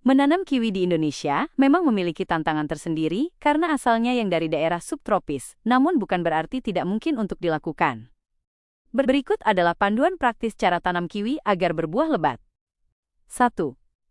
Menanam kiwi di Indonesia memang memiliki tantangan tersendiri karena asalnya yang dari daerah subtropis, namun bukan berarti tidak mungkin untuk dilakukan. Berikut adalah panduan praktis cara tanam kiwi agar berbuah lebat. 1.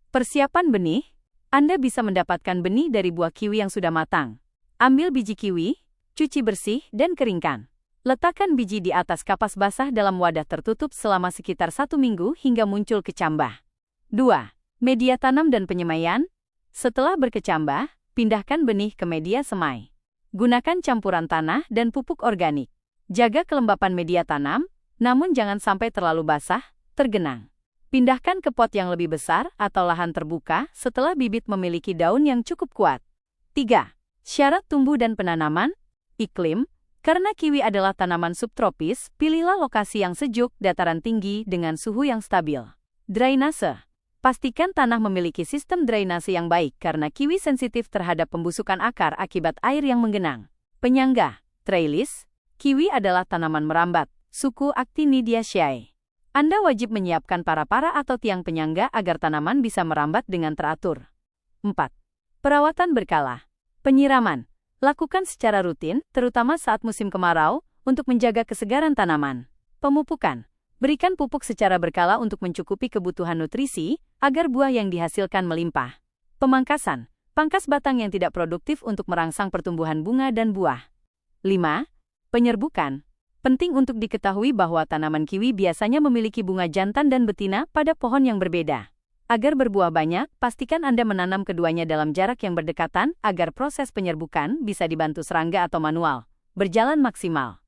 Persiapan benih. Anda bisa mendapatkan benih dari buah kiwi yang sudah matang. Ambil biji kiwi, cuci bersih, dan keringkan. Letakkan biji di atas kapas basah dalam wadah tertutup selama sekitar 1 minggu hingga muncul kecambah. 2. Media tanam dan penyemaian. Setelah berkecambah, pindahkan benih ke media semai. Gunakan campuran tanah dan pupuk organik. Jaga kelembapan media tanam, namun jangan sampai terlalu basah, tergenang. Pindahkan ke pot yang lebih besar atau lahan terbuka setelah bibit memiliki daun yang cukup kuat. 3. Syarat tumbuh dan penanaman. Iklim. Karena kiwi adalah tanaman subtropis, pilihlah lokasi yang sejuk, dataran tinggi, dengan suhu yang stabil. Drainase. Pastikan tanah memiliki sistem drainase yang baik karena kiwi sensitif terhadap pembusukan akar akibat air yang menggenang. Penyangga. Trellis. Kiwi adalah tanaman merambat, suku Actinidiaceae. Anda wajib menyiapkan para-para atau tiang penyangga agar tanaman bisa merambat dengan teratur. 4. Perawatan berkala. Penyiraman. Lakukan secara rutin, terutama saat musim kemarau, untuk menjaga kesegaran tanaman. Pemupukan. Berikan pupuk secara berkala untuk mencukupi kebutuhan nutrisi, agar buah yang dihasilkan melimpah. Pemangkasan. Pangkas batang yang tidak produktif untuk merangsang pertumbuhan bunga dan buah. 5. Penyerbukan. Penting untuk diketahui bahwa tanaman kiwi biasanya memiliki bunga jantan dan betina pada pohon yang berbeda. Agar berbuah banyak, pastikan Anda menanam keduanya dalam jarak yang berdekatan agar proses penyerbukan bisa dibantu serangga atau manual berjalan maksimal.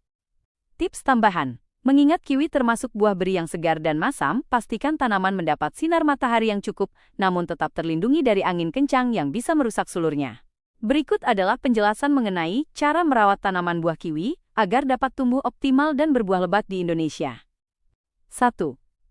Tips tambahan. Mengingat kiwi termasuk buah beri yang segar dan masam, pastikan tanaman mendapat sinar matahari yang cukup, namun tetap terlindungi dari angin kencang yang bisa merusak sulurnya. Berikut adalah penjelasan mengenai cara merawat tanaman buah kiwi agar dapat tumbuh optimal dan berbuah lebat di Indonesia. 1.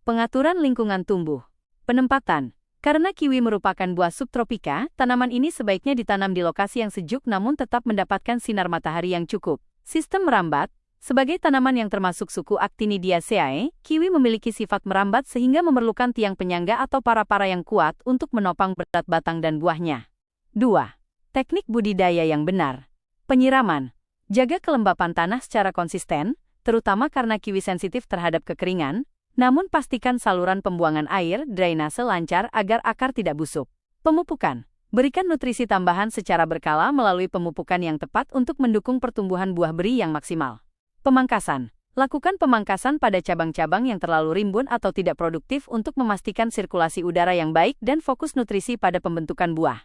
Pengaturan lingkungan tumbuh. Penempatan. Karena kiwi merupakan buah subtropika, tanaman ini sebaiknya ditanam di lokasi yang sejuk namun tetap mendapatkan sinar matahari yang cukup. Sistem merambat. Sebagai tanaman yang termasuk suku Actinidiaceae, kiwi memiliki sifat merambat sehingga memerlukan tiang penyangga atau para-para yang kuat untuk menopang berat batang dan buahnya. 2. Teknik budidaya yang benar. Penyiraman. Jaga kelembapan tanah secara konsisten, terutama karena kiwi sensitif terhadap kekeringan, namun pastikan saluran pembuangan air drainase lancar agar akar tidak busuk. Pemupukan. Berikan nutrisi tambahan secara berkala melalui pemupukan yang tepat untuk mendukung pertumbuhan buah beri yang maksimal. Pemangkasan. Lakukan pemangkasan pada cabang-cabang yang terlalu rimbun atau tidak produktif untuk memastikan sirkulasi udara yang baik dan fokus nutrisi pada pembentukan buah.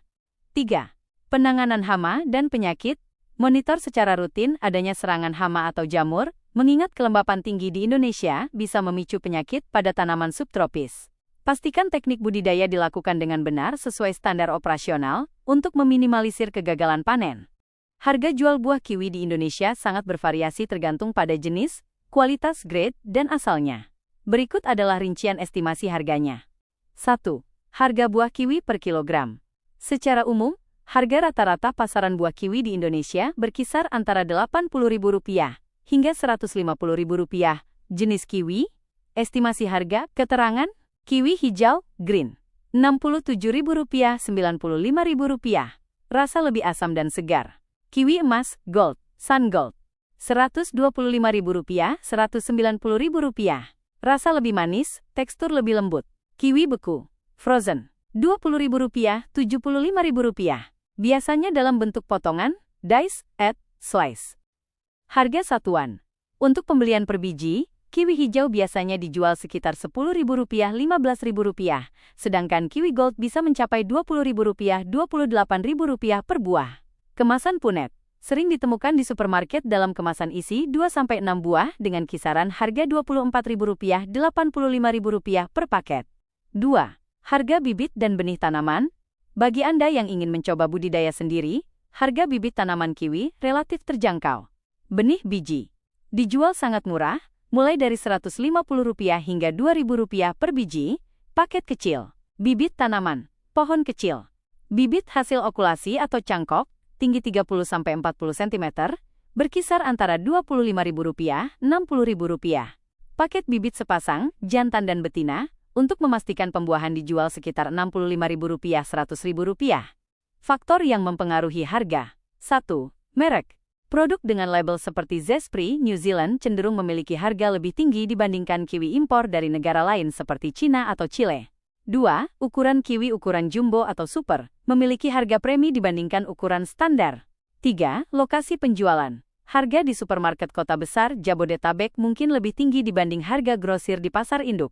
3. Penanganan hama dan penyakit. Monitor secara rutin adanya serangan hama atau jamur, mengingat kelembapan tinggi di Indonesia bisa memicu penyakit pada tanaman subtropis. Pastikan teknik budidaya dilakukan dengan benar sesuai standar operasional untuk meminimalisir kegagalan panen. Harga jual buah kiwi di Indonesia sangat bervariasi tergantung pada jenis, kualitas grade, dan asalnya. Berikut adalah rincian estimasi harganya. 1. Harga buah kiwi per kilogram. Secara umum, harga rata-rata pasaran buah kiwi di Indonesia berkisar antara Rp80.000 hingga Rp150.000. Jenis kiwi, estimasi harga, keterangan, kiwi hijau, green, Rp67.000, Rp95.000. Rasa lebih asam dan segar. Kiwi emas, gold, sun gold, Rp125.000, Rp190.000. Rasa lebih manis, tekstur lebih lembut. Kiwi beku, frozen, Rp20.000, Rp75.000. Biasanya dalam bentuk potongan, dice, slice. Harga satuan. Untuk pembelian per biji, kiwi hijau biasanya dijual sekitar Rp10.000, Rp15.000, sedangkan kiwi gold bisa mencapai Rp20.000, Rp28.000 per buah. Kemasan punet. Sering ditemukan di supermarket dalam kemasan isi 2-6 buah dengan kisaran harga Rp24.000, Rp85.000 per paket. 2. Harga bibit dan benih tanaman. Bagi Anda yang ingin mencoba budidaya sendiri, harga bibit tanaman kiwi relatif terjangkau. Benih biji. Dijual sangat murah, mulai dari Rp150 hingga Rp2.000 per biji. Paket kecil. Bibit tanaman. Pohon kecil. Bibit hasil okulasi atau cangkok, tinggi 30-40 cm, berkisar antara Rp25.000, Rp60.000. Paket bibit sepasang, jantan dan betina, untuk memastikan pembuahan dijual sekitar Rp65.000 Rp100.000. Faktor yang mempengaruhi harga. 1. Merek. Produk dengan label seperti Zespri, New Zealand cenderung memiliki harga lebih tinggi dibandingkan kiwi impor dari negara lain seperti Cina atau Chile. 2. Ukuran kiwi ukuran jumbo atau super memiliki harga premi dibandingkan ukuran standar. 3. Lokasi penjualan. Harga di supermarket kota besar Jabodetabek mungkin lebih tinggi dibanding harga grosir di pasar induk.